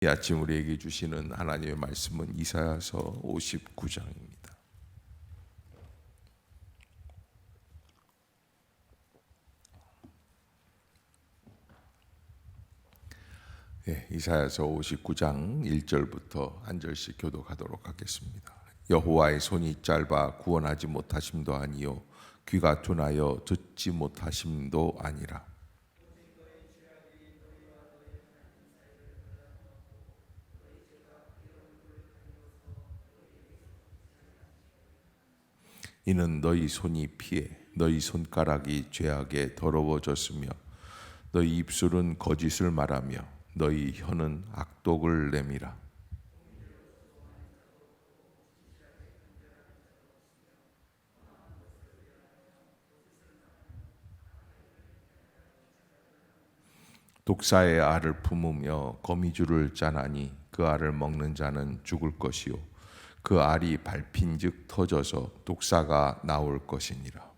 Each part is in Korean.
이 아침 우리에게 주시는 하나님의 말씀은 이사야서 59장입니다. 이사야서 59장 1절부터 한 절씩 교독하도록 하겠습니다. 여호와의 손이 짧아 구원하지 못하심도 아니요 귀가 둔하여 듣지 못하심도 아니라. 이는 너희 손이 피해 너희 손가락이 죄악에 더러워졌으며 너희 입술은 거짓을 말하며 너희 혀는 악독을 내밀어. 독사의 알을 품으며 거미줄을 짜나니 그 알을 먹는 자는 죽을 것이요 그 알이 밟힌즉 터져서 독사가 나올 것이니라.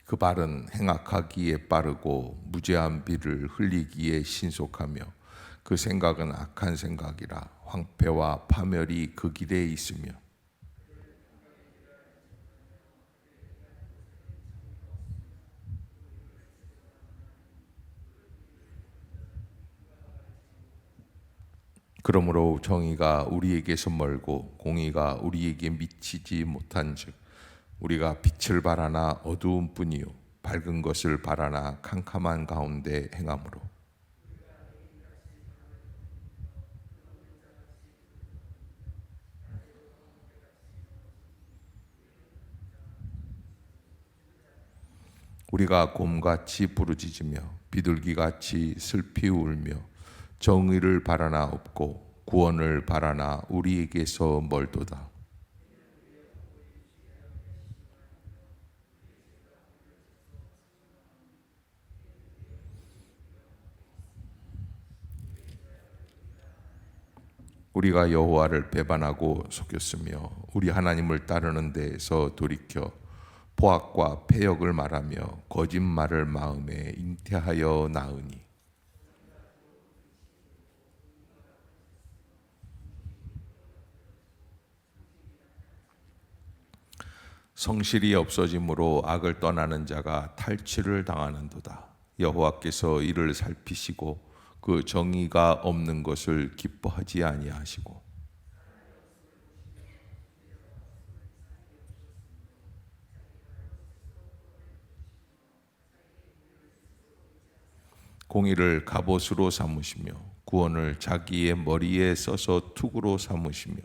그 발은 행악하기에 빠르고 무죄한 비를 흘리기에 신속하며 그 생각은 악한 생각이라 황폐와 파멸이 그 길에 있으며 그러므로 정의가 우리에게서 멀고 공의가 우리에게 미치지 못한즉 우리가 빛을 바라나 어두운 뿐이요 밝은 것을 바라나 캄캄한 가운데 행함으로 우리가 곰같이 부르짖으며 비둘기같이 슬피 울며 정의를 바라나 없고 구원을 바라나 우리에게서 멀도다. 우리가 여호와를 배반하고 속였으며 우리 하나님을 따르는 데에서 돌이켜 포악과 패역을 말하며 거짓말을 마음에 잉태하여 낳으니 성실이 없어짐으로 악을 떠나는 자가 탈취를 당하는도다. 여호와께서 이를 살피시고 그 정의가 없는 것을 기뻐하지 아니하시고 공의를 갑옷으로 삼으시며 구원을 자기의 머리에 써서 투구로 삼으시며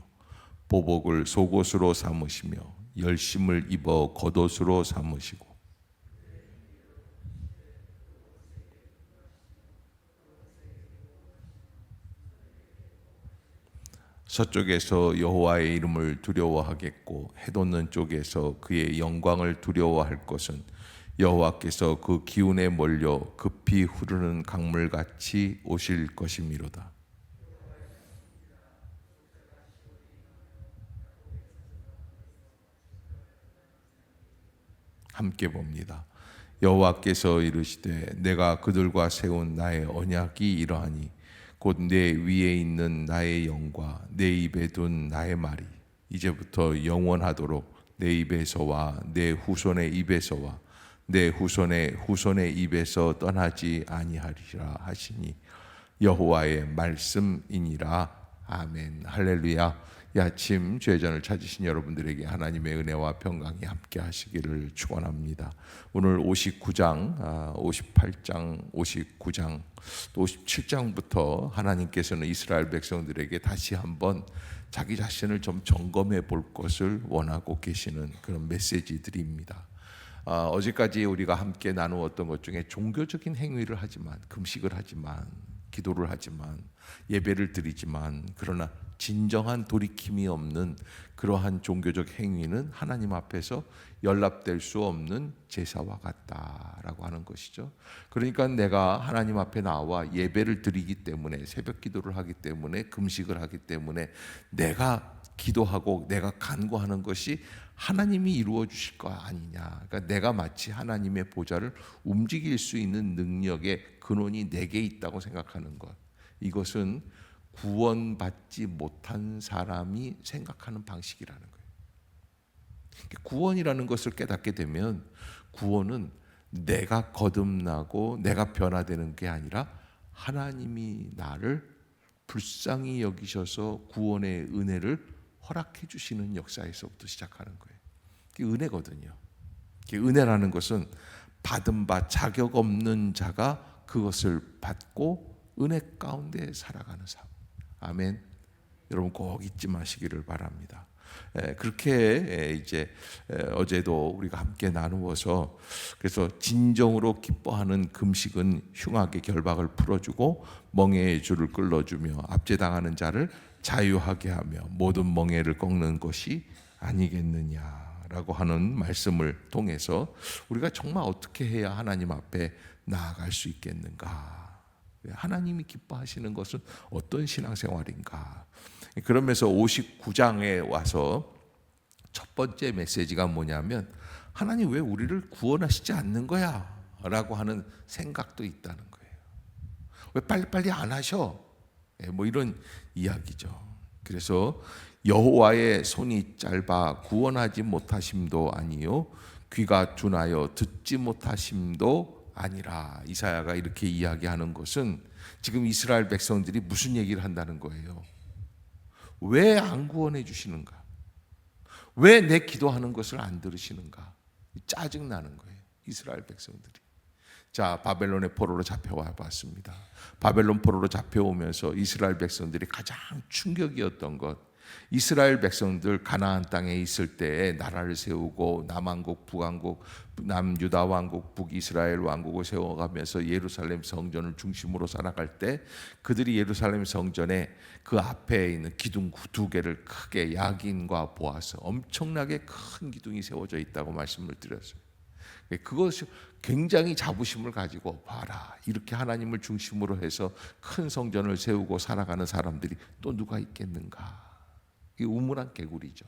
보복을 속옷으로 삼으시며 열심을 입어 겉옷으로 삼으시고 서쪽에서 여호와의 이름을 두려워하겠고 해돋는 쪽에서 그의 영광을 두려워할 것은 여호와께서 그 기운에 몰려 급히 흐르는 강물같이 오실 것이미로다. 함께 봅니다. 여호와께서 이르시되 내가 그들과 세운 나의 언약이 이러하니 곧 내 위에 있는 나의 영과 내 입에 둔 나의 말이 이제부터 영원하도록 내 입에서와 내 후손의 입에서와 내 후손의 후손의 입에서 떠나지 아니하리라 하시니 여호와의 말씀이니라. 아멘. 할렐루야. 이 아침 죄전을 찾으신 여러분들에게 하나님의 은혜와 평강이 함께 하시기를 축원합니다. 오늘 59장, 58장, 59장, 또 57장부터 하나님께서는 이스라엘 백성들에게 다시 한번 자기 자신을 좀 점검해 볼 것을 원하고 계시는 그런 메시지들입니다. 어제까지 우리가 함께 나누었던 것 중에 종교적인 행위를 하지만, 금식을 하지만, 기도를 하지만, 예배를 드리지만, 그러나 진정한 돌이킴이 없는 그러한 종교적 행위는 하나님 앞에서 연락될 수 없는 제사와 같다라고 하는 것이죠. 그러니까 내가 하나님 앞에 나와 예배를 드리기 때문에, 새벽 기도를 하기 때문에, 금식을 하기 때문에 내가 기도하고 내가 간구하는 것이 하나님이 이루어 주실 거 아니냐. 그러니까 내가 마치 하나님의 보좌를 움직일 수 있는 능력의 근원이 내게 있다고 생각하는 것. 이것은 구원받지 못한 사람이 생각하는 방식이라는 거예요. 구원이라는 것을 깨닫게 되면 구원은 내가 거듭나고 내가 변화되는 게 아니라 하나님이 나를 불쌍히 여기셔서 구원의 은혜를 허락해 주시는 역사에서부터 시작하는 거예요. 그게 은혜거든요. 그게 은혜라는 것은 받은 바 자격 없는 자가 그것을 받고 은혜 가운데 살아가는 삶. 아멘. 여러분 꼭 잊지 마시기를 바랍니다. 그렇게 이제 어제도 우리가 함께 나누어서 그래서 진정으로 기뻐하는 금식은 흉악의 결박을 풀어주고 멍에의 줄을 끌어주며 압제당하는 자를 자유하게 하며 모든 멍에를 꺾는 것이 아니겠느냐라고 하는 말씀을 통해서 우리가 정말 어떻게 해야 하나님 앞에 나아갈 수 있겠는가? 하나님이 기뻐하시는 것은 어떤 신앙생활인가? 그러면서 59장에 와서 첫 번째 메시지가 뭐냐면 하나님 왜 우리를 구원하시지 않는 거야? 라고 하는 생각도 있다는 거예요. 왜 빨리빨리 안 하셔? 뭐 이런 이야기죠. 그래서 여호와의 손이 짧아 구원하지 못하심도 아니요 귀가 둔하여 듣지 못하심도 아니라. 이사야가 이렇게 이야기하는 것은 지금 이스라엘 백성들이 무슨 얘기를 한다는 거예요? 왜 안 구원해 주시는가? 왜 내 기도하는 것을 안 들으시는가? 짜증나는 거예요, 이스라엘 백성들이. 자, 바벨론의 포로로 잡혀와 봤습니다. 바벨론 포로로 잡혀오면서 이스라엘 백성들이 가장 충격이었던 것, 이스라엘 백성들 가나안 땅에 있을 때에 나라를 세우고 남왕국, 북왕국, 남유다 왕국, 북이스라엘 왕국을 세워가면서 예루살렘 성전을 중심으로 살아갈 때 그들이 예루살렘 성전에 그 앞에 있는 기둥 두 개를 크게 야긴과 보아서 엄청나게 큰 기둥이 세워져 있다고 말씀을 드렸어요. 그것이 굉장히 자부심을 가지고 봐라, 이렇게 하나님을 중심으로 해서 큰 성전을 세우고 살아가는 사람들이 또 누가 있겠는가? 이 우물안 개구리죠.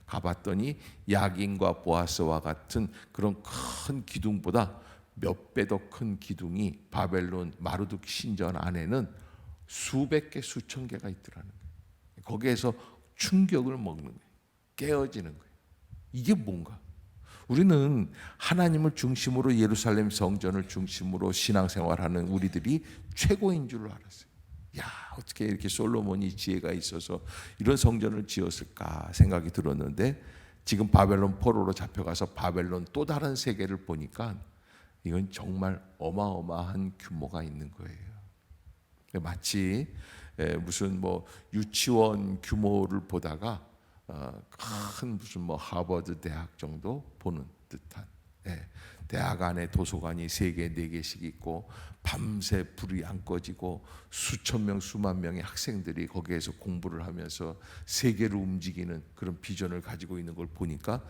가봤더니 야긴과 보아스와 같은 그런 큰 기둥보다 몇 배 더 큰 기둥이 바벨론 마르둑 신전 안에는 수백 개, 수천 개가 있더라는 거예요. 거기에서 충격을 먹는 거예요. 깨어지는 거예요. 이게 뭔가? 우리는 하나님을 중심으로 예루살렘 성전을 중심으로 신앙생활하는 우리들이 최고인 줄 알았어요. 야, 어떻게 이렇게 솔로몬이 지혜가 있어서 이런 성전을 지었을까 생각이 들었는데 지금 바벨론 포로로 잡혀가서 바벨론 또 다른 세계를 보니까 이건 정말 어마어마한 규모가 있는 거예요. 마치 무슨 뭐 유치원 규모를 보다가 큰 무슨 뭐 하버드 대학 정도 보는 듯한, 대학 안에 도서관이 3개, 4개씩 있고 밤새 불이 안 꺼지고 수천 명, 수만 명의 학생들이 거기에서 공부를 하면서 세계를 움직이는 그런 비전을 가지고 있는 걸 보니까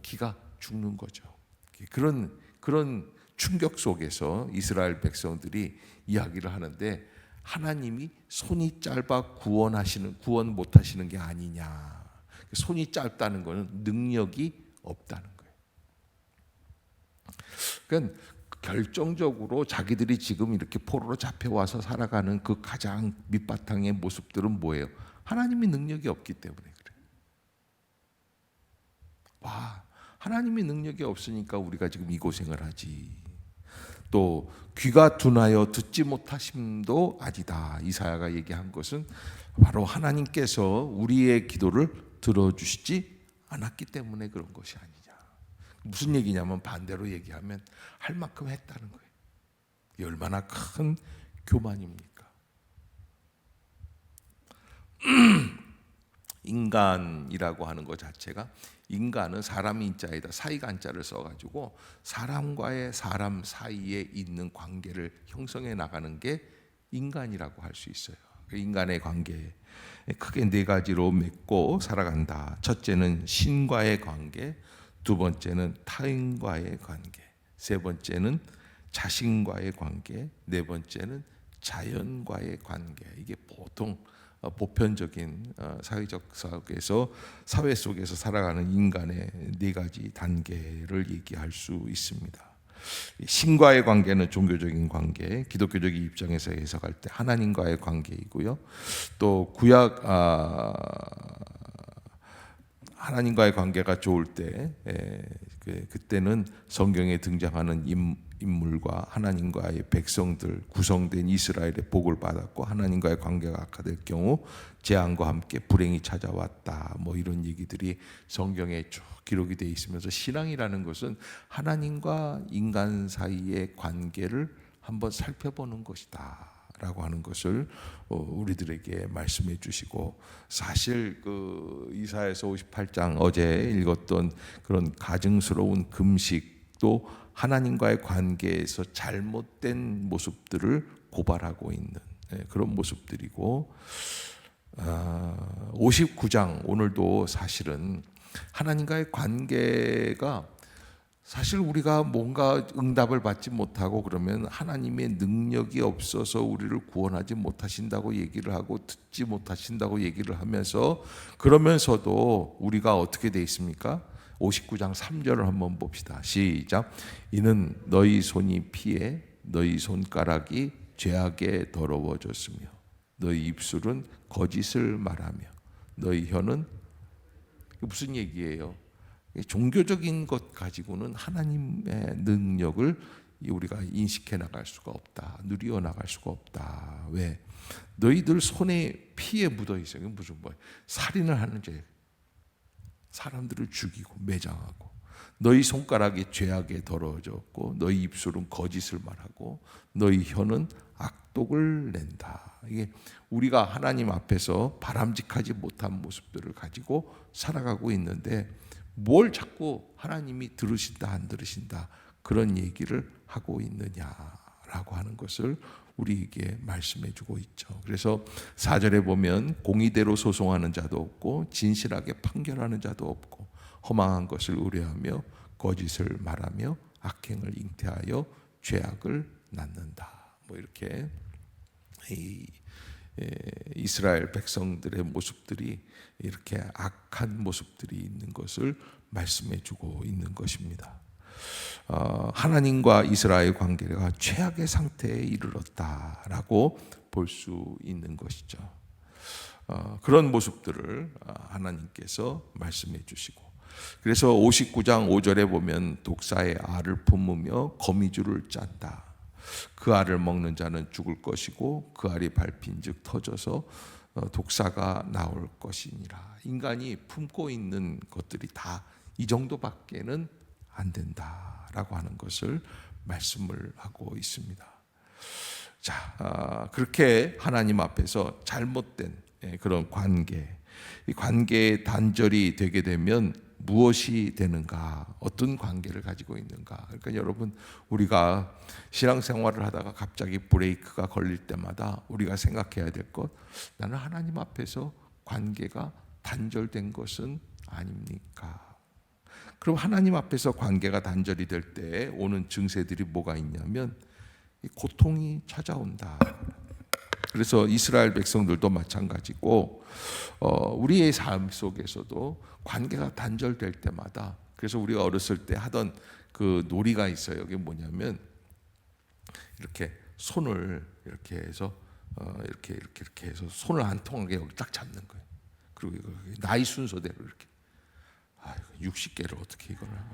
기가 죽는 거죠. 그런 충격 속에서 이스라엘 백성들이 이야기를 하는데 하나님이 손이 짧아 구원 못하시는 게 아니냐. 손이 짧다는 것은 능력이 없다는 거예요. 그러니까 결정적으로 자기들이 지금 이렇게 포로로 잡혀와서 살아가는 그 가장 밑바탕의 모습들은 뭐예요? 하나님이 능력이 없기 때문에 그래요. 와, 하나님이 능력이 없으니까 우리가 지금 이 고생을 하지. 또 귀가 둔하여 듣지 못하심도 아니다. 이사야가 얘기한 것은 바로 하나님께서 우리의 기도를 들어주시지 않았기 때문에 그런 것이 아니냐. 무슨 얘기냐면 반대로 얘기하면 할 만큼 했다는 거예요. 이게 얼마나 큰 교만입니까? 인간이라고 하는 것 자체가, 인간은 사람 인자에다 사이가 한자를 써가지고 사람과의 사람 사이에 있는 관계를 형성해 나가는 게 인간이라고 할 수 있어요. 인간의 관계 크게 4가지로 맺고 살아간다. 첫째는 신과의 관계, 두 번째는 타인과의 관계, 세 번째는 자신과의 관계, 네 번째는 자연과의 관계. 이게 보통 보편적인 사회적 속에서 사회 속에서 살아가는 인간의 네 가지 단계를 얘기할 수 있습니다. 신과의 관계는 종교적인 관계, 기독교적인 입장에서 해석할 때 하나님과의 관계이고요. 또 구약 하나님과의 관계가 좋을 때 그때는 성경에 등장하는 인물과 하나님과의 백성들 구성된 이스라엘의 복을 받았고, 하나님과의 관계가 악화될 경우 재앙과 함께 불행이 찾아왔다. 뭐 이런 얘기들이 성경에 쭉 기록이 되어 있으면서, 신앙이라는 것은 하나님과 인간 사이의 관계를 한번 살펴보는 것이다 라고 하는 것을 우리들에게 말씀해 주시고, 사실 그 이사야서 58장 어제 읽었던 그런 가증스러운 금식도 하나님과의 관계에서 잘못된 모습들을 고발하고 있는 그런 모습들이고, 59장 오늘도 사실은 하나님과의 관계가, 사실 우리가 뭔가 응답을 받지 못하고 그러면 하나님의 능력이 없어서 우리를 구원하지 못하신다고 얘기를 하고, 듣지 못하신다고 얘기를 하면서, 그러면서도 우리가 어떻게 돼 있습니까? 59장 3절을 한번 봅시다. 시작. 이는 너희 손이 피해 너희 손가락이 죄악에 더러워졌으며 너희 입술은 거짓을 말하며 너희 혀는, 무슨 얘기예요? 종교적인 것 가지고는 하나님의 능력을 우리가 인식해 나갈 수가 없다, 누리어 나갈 수가 없다. 왜? 너희들 손에 피에 묻어 있어요. 무슨 뭐 살인을 하는 죄, 사람들을 죽이고 매장하고, 너희 손가락이 죄악에 더러워졌고 너희 입술은 거짓을 말하고 너희 혀는 악독을 낸다. 이게 우리가 하나님 앞에서 바람직하지 못한 모습들을 가지고 살아가고 있는데, 뭘 자꾸 하나님이 들으신다 안 들으신다 그런 얘기를 하고 있느냐라고 하는 것을 우리에게 말씀해 주고 있죠. 그래서 4절에 보면 공의대로 소송하는 자도 없고 진실하게 판결하는 자도 없고 허망한 것을 의뢰하며 거짓을 말하며 악행을 잉태하여 죄악을 낳는다. 뭐 이렇게 이스라엘 백성들의 모습들이 이렇게 악한 모습들이 있는 것을 말씀해 주고 있는 것입니다. 하나님과 이스라엘 관계가 최악의 상태에 이르렀다라고 볼 수 있는 것이죠. 그런 모습들을 하나님께서 말씀해 주시고, 그래서 59장 5절에 보면 독사의 알을 품으며 거미줄을 짠다. 그 알을 먹는 자는 죽을 것이고 그 알이 밟힌즉 터져서 독사가 나올 것이니라. 인간이 품고 있는 것들이 다 이 정도밖에는 안 된다라고 하는 것을 말씀을 하고 있습니다. 자, 그렇게 하나님 앞에서 잘못된 그런 관계, 이 관계의 단절이 되게 되면 무엇이 되는가? 어떤 관계를 가지고 있는가? 그러니까 여러분, 우리가 신앙생활을 하다가 갑자기 브레이크가 걸릴 때마다 우리가 생각해야 될 것, 나는 하나님 앞에서 관계가 단절된 것은 아닙니까? 그럼 하나님 앞에서 관계가 단절이 될 때 오는 증세들이 뭐가 있냐면 고통이 찾아온다. 그래서 이스라엘 백성들도 마찬가지고, 우리의 삶 속에서도 관계가 단절될 때마다, 그래서 우리가 어렸을 때 하던 그 놀이가 있어요. 이게 뭐냐면 이렇게 손을 이렇게 해서 이렇게 해서 손을 안 통하게 여기 딱 잡는 거예요. 그리고 이거 나이 순서대로 이렇게 60개를 어떻게 이걸 하냐.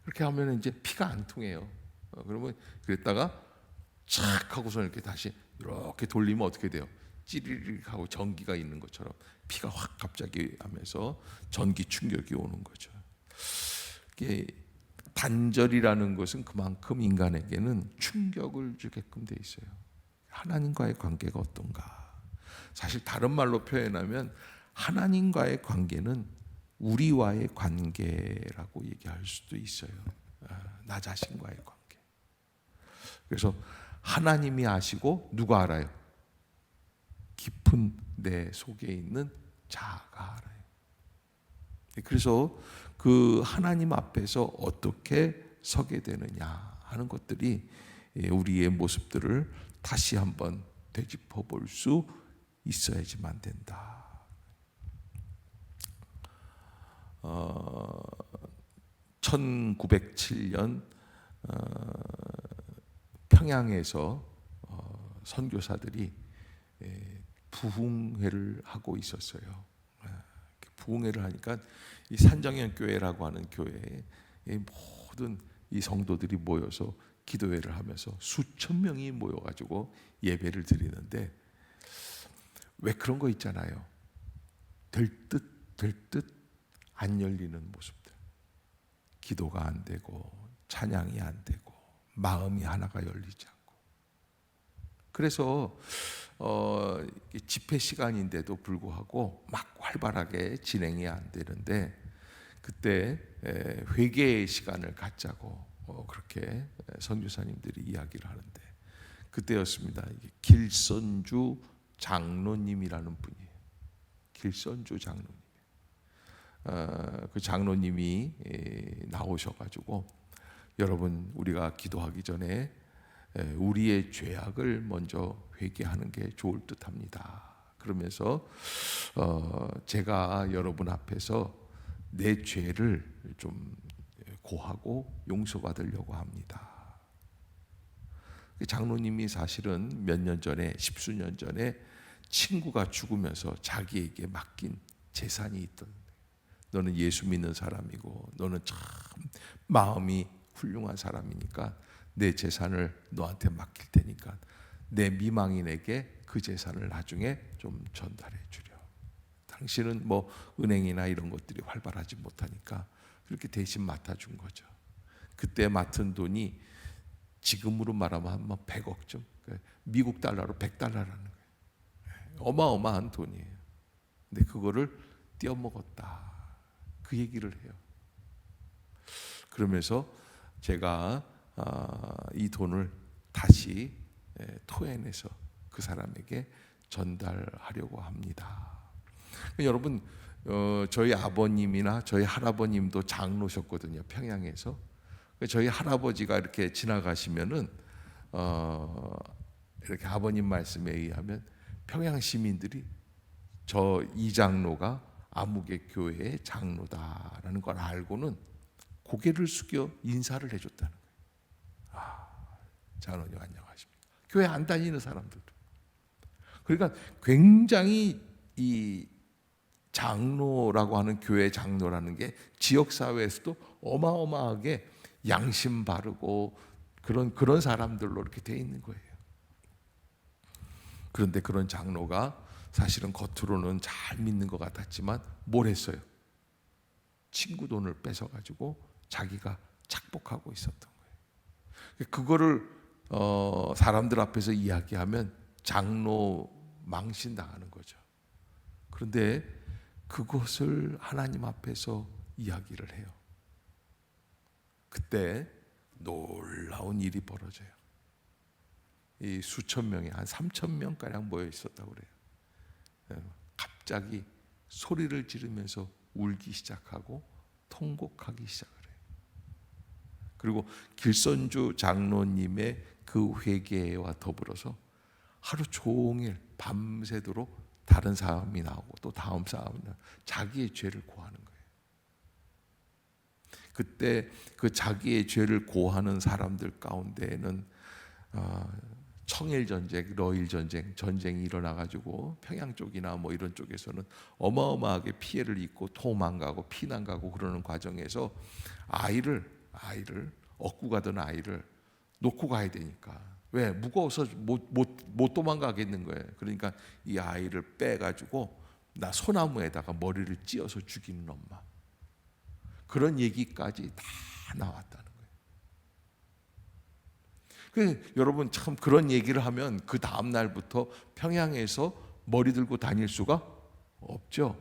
그렇게 하면 이제 피가 안 통해요. 그러면 그랬다가 착 하고서 이렇게 다시 이렇게 돌리면 어떻게 돼요? 찌리릭 하고 전기가 있는 것처럼 피가 확 갑자기 하면서 전기 충격이 오는 거죠. 이게 단절이라는 것은 그만큼 인간에게는 충격을 주게끔 돼 있어요. 하나님과의 관계가 어떤가? 사실 다른 말로 표현하면 하나님과의 관계는 우리와의 관계라고 얘기할 수도 있어요. 나 자신과의 관계. 그래서 하나님이 아시고 누가 알아요? 깊은 내 속에 있는 자아가 알아요. 그래서 그 하나님 앞에서 어떻게 서게 되느냐 하는 것들이 우리의 모습들을 다시 한번 되짚어 볼 수 있어야지만 된다. 1907년 평양에서 선교사들이 부흥회를 하고 있었어요. 부흥회를 하니까 이 산정현 교회라고 하는 교회에 모든 이 성도들이 모여서 기도회를 하면서 수천 명이 모여가지고 예배를 드리는데, 왜 그런 거 있잖아요. 될 듯 안 열리는 모습들. 기도가 안 되고 찬양이 안 되고 마음이 하나가 열리지 않고. 그래서 집회 시간인데도 불구하고 막 활발하게 진행이 안 되는데, 그때 회개 시간을 갖자고 그렇게 선교사님들이 이야기를 하는데, 그때였습니다. 길선주 장로님이라는 분이에요. 길선주 장로님. 그 장로님이 나오셔가지고, 여러분, 우리가 기도하기 전에 우리의 죄악을 먼저 회개하는 게 좋을 듯합니다. 그러면서 제가 여러분 앞에서 내 죄를 좀 고하고 용서받으려고 합니다. 장로님이 사실은 몇 년 전에, 십수년 전에 친구가 죽으면서 자기에게 맡긴 재산이 있던, 너는 예수 믿는 사람이고 너는 참 마음이 훌륭한 사람이니까 내 재산을 너한테 맡길 테니까 내 미망인에게 그 재산을 나중에 좀 전달해 주려. 당신은 뭐 은행이나 이런 것들이 활발하지 못하니까 그렇게 대신 맡아준 거죠. 그때 맡은 돈이 지금으로 말하면 한 100억쯤, 미국 달러로 100달러라는 거예요. 어마어마한 돈이에요. 근데 그거를 떼어먹었다, 그 얘기를 해요. 그러면서 제가 이 돈을 다시 토해내서 그 사람에게 전달하려고 합니다. 여러분, 저희 아버님이나 저희 할아버님도 장로셨거든요, 평양에서. 저희 할아버지가 이렇게 지나가시면은 이렇게 아버님 말씀에 의하면 평양 시민들이 저 이 장로가 아무개 교회의 장로다라는 걸 알고는 고개를 숙여 인사를 해줬다는 거예요. 장로님 안녕하십니까. 교회 안 다니는 사람들도. 그러니까 굉장히 이 장로라고 하는, 교회 장로라는 게 지역사회에서도 어마어마하게 양심 바르고 그런 사람들로 이렇게 돼 있는 거예요. 그런데 그런 장로가 사실은 겉으로는 잘 믿는 것 같았지만 뭘 했어요? 친구 돈을 뺏어가지고 자기가 착복하고 있었던 거예요. 그거를 사람들 앞에서 이야기하면 장로 망신당하는 거죠. 그런데 그것을 하나님 앞에서 이야기를 해요. 그때 놀라운 일이 벌어져요. 이 수천 명이, 한 3천 명가량 모여 있었다고 그래요. 갑자기 소리를 지르면서 울기 시작하고 통곡하기 시작을 해요. 그리고 길선주 장로님의 그 회개와 더불어서 하루 종일 밤새도록 다른 사람이 나오고 또 다음 사람이 나오고 자기의 죄를 고하는 거예요. 그때 그 자기의 죄를 고하는 사람들 가운데에는 청일전쟁, 러일전쟁, 전쟁이 일어나가지고 평양 쪽이나 뭐 이런 쪽에서는 어마어마하게 피해를 입고 도망가고 피난가고 그러는 과정에서 아이를 얻고 가던 아이를 놓고 가야 되니까, 왜? 무거워서 못 도망가겠는 거예요. 그러니까 이 아이를 빼가지고 나 소나무에다가 머리를 찧어서 죽이는 엄마, 그런 얘기까지 다 나왔다는 거예요. 여러분, 참 그런 얘기를 하면 그 다음 날부터 평양에서 머리 들고 다닐 수가 없죠.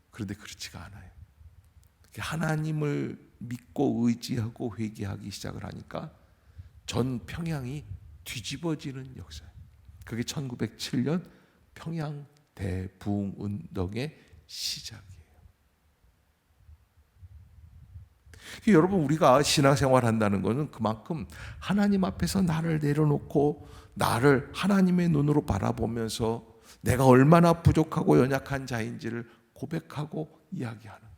그런데 그렇지가 않아요. 하나님을 믿고 의지하고 회개하기 시작을 하니까 전 평양이 뒤집어지는 역사예요. 그게 1907년 평양 대부흥 운동의 시작이에요. 여러분, 우리가 신앙생활 한다는 것은 그만큼 하나님 앞에서 나를 내려놓고 나를 하나님의 눈으로 바라보면서 내가 얼마나 부족하고 연약한 자인지를 고백하고 이야기하는 거예요.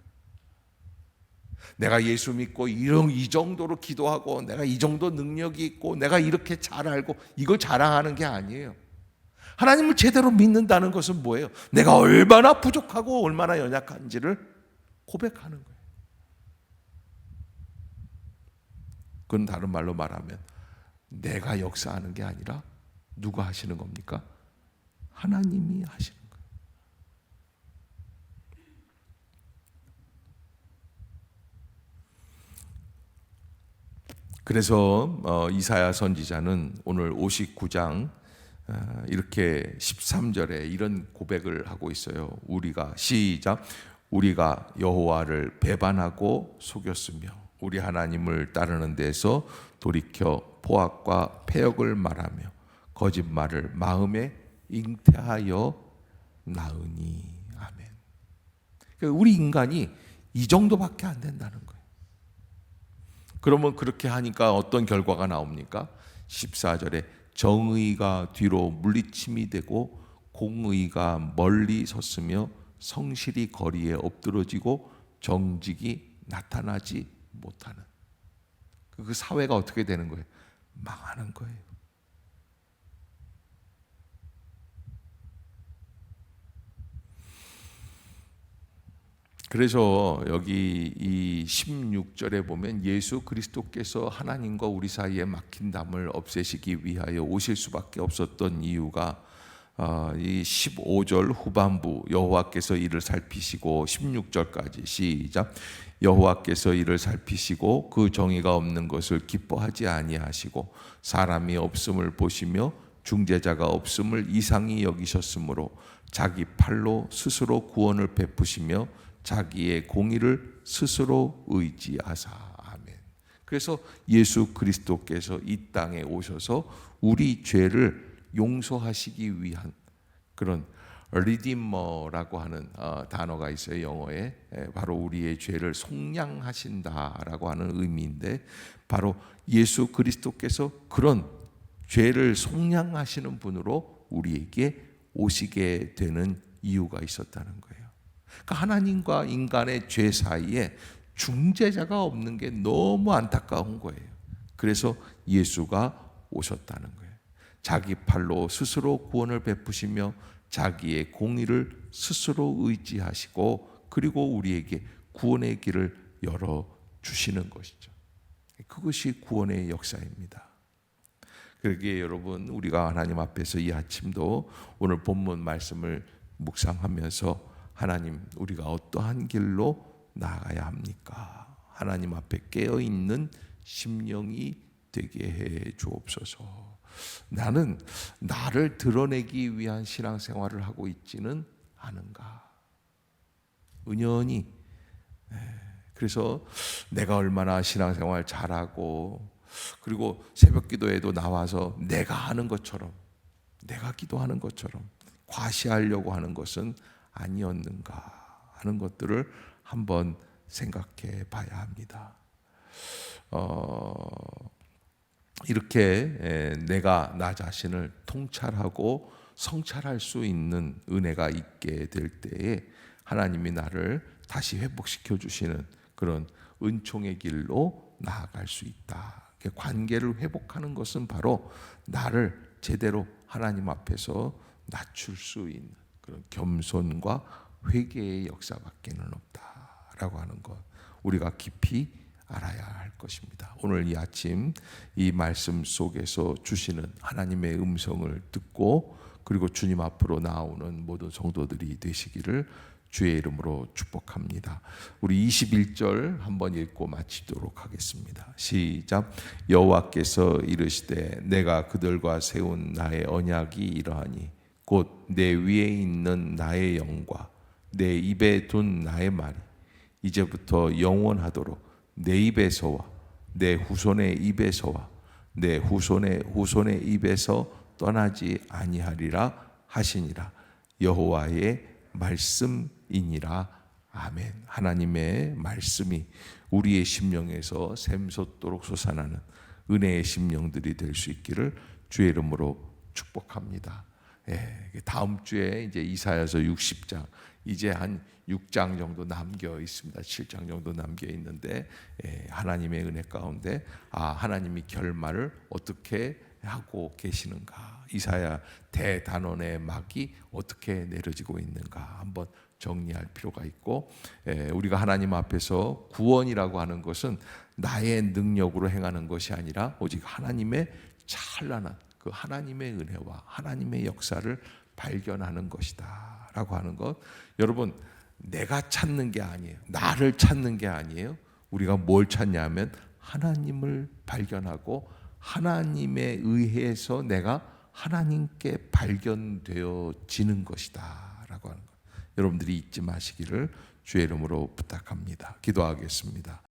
내가 예수 믿고 이 정도로 기도하고 내가 이 정도 능력이 있고 내가 이렇게 잘 알고 이걸 자랑하는 게 아니에요. 하나님을 제대로 믿는다는 것은 뭐예요? 내가 얼마나 부족하고 얼마나 연약한지를 고백하는 거예요. 그건 다른 말로 말하면 내가 역사하는 게 아니라 누가 하시는 겁니까? 하나님이 하시는 거예요. 그래서 이사야 선지자는 오늘 59장 이렇게 13절에 이런 고백을 하고 있어요. 우리가 시작. 우리가 여호와를 배반하고 속였으며 우리 하나님을 따르는 데서 돌이켜 포악과 패역을 말하며 거짓말을 마음에 잉태하여 나으니. 아멘. 그러니까 우리 인간이 이 정도밖에 안 된다는 거예요. 그러면 그렇게 하니까 어떤 결과가 나옵니까? 14절에 정의가 뒤로 물리침이 되고 공의가 멀리 섰으며 성실이 거리에 엎드러지고 정직이 나타나지 못하는 그 사회가 어떻게 되는 거예요? 망하는 거예요. 그래서 여기 이 16절에 보면 예수 그리스도께서 하나님과 우리 사이에 막힌 담을 없애시기 위하여 오실 수밖에 없었던 이유가 이 15절 후반부 여호와께서 이를 살피시고 16절까지 시작. 여호와께서 이를 살피시고 그 정의가 없는 것을 기뻐하지 아니하시고 사람이 없음을 보시며 중재자가 없음을 이상히 여기셨으므로 자기 팔로 스스로 구원을 베푸시며 자기의 공의를 스스로 의지하사. 아멘. 그래서 예수 그리스도께서 이 땅에 오셔서 우리 죄를 용서하시기 위한 그런 리디머라고 하는 단어가 있어요. 영어에 바로 우리의 죄를 속량하신다라고 하는 의미인데 바로 예수 그리스도께서 그런 죄를 속량하시는 분으로 우리에게 오시게 되는 이유가 있었다는 거예요. 그러니까 하나님과 인간의 죄 사이에 중재자가 없는 게 너무 안타까운 거예요. 그래서 예수가 오셨다는 거예요. 자기 팔로 스스로 구원을 베푸시며 자기의 공의를 스스로 의지하시고 그리고 우리에게 구원의 길을 열어주시는 것이죠. 그것이 구원의 역사입니다. 그러기에 여러분 우리가 하나님 앞에서 이 아침도 오늘 본문 말씀을 묵상하면서 하나님 우리가 어떠한 길로 나아가야 합니까? 하나님 앞에 깨어있는 심령이 되게 해 주옵소서. 나는 나를 드러내기 위한 신앙생활을 하고 있지는 않은가? 은연히 그래서 내가 얼마나 신앙생활 잘하고 그리고 새벽 기도에도 나와서 내가 하는 것처럼 내가 기도하는 것처럼 과시하려고 하는 것은 아니었는가 하는 것들을 한번 생각해 봐야 합니다. 이렇게 내가 나 자신을 통찰하고 성찰할 수 있는 은혜가 있게 될 때에 하나님이 나를 다시 회복시켜 주시는 그런 은총의 길로 나아갈 수 있다. 관계를 회복하는 것은 바로 나를 제대로 하나님 앞에서 낮출 수 있는 그런 겸손과 회개의 역사밖에는 없다라고 하는 것 우리가 깊이 알아야 할 것입니다. 오늘 이 아침 이 말씀 속에서 주시는 하나님의 음성을 듣고 그리고 주님 앞으로 나오는 모든 성도들이 되시기를 주의 이름으로 축복합니다. 우리 21절 한번 읽고 마치도록 하겠습니다. 시작. 여호와께서 이르시되 내가 그들과 세운 나의 언약이 이러하니 곧 내 위에 있는 나의 영과 내 입에 둔 나의 말이 이제부터 영원하도록 내 입에서와 내 후손의 입에서와 내 후손의 후손의 입에서 떠나지 아니하리라 하시니라. 여호와의 말씀이니라. 아멘. 하나님의 말씀이 우리의 심령에서 샘솟도록 솟아나는 은혜의 심령들이 될 수 있기를 주의 이름으로 축복합니다. 다음 주에 이제 이사야서 60장, 이제 한 6장 정도 남겨 있습니다. 7장 정도 남겨 있는데, 하나님의 은혜 가운데 하나님이 결말을 어떻게 하고 계시는가, 이사야 대단원의 막이 어떻게 내려지고 있는가 한번 정리할 필요가 있고, 우리가 하나님 앞에서 구원이라고 하는 것은 나의 능력으로 행하는 것이 아니라 오직 하나님의 찬란한 그 하나님의 은혜와 하나님의 역사를 발견하는 것이다 라고 하는 것, 여러분 내가 찾는 게 아니에요. 나를 찾는 게 아니에요. 우리가 뭘 찾냐면 하나님을 발견하고 하나님에 의해서 내가 하나님께 발견되어지는 것이다 라고 하는 것, 여러분들이 잊지 마시기를 주의 이름으로 부탁합니다. 기도하겠습니다.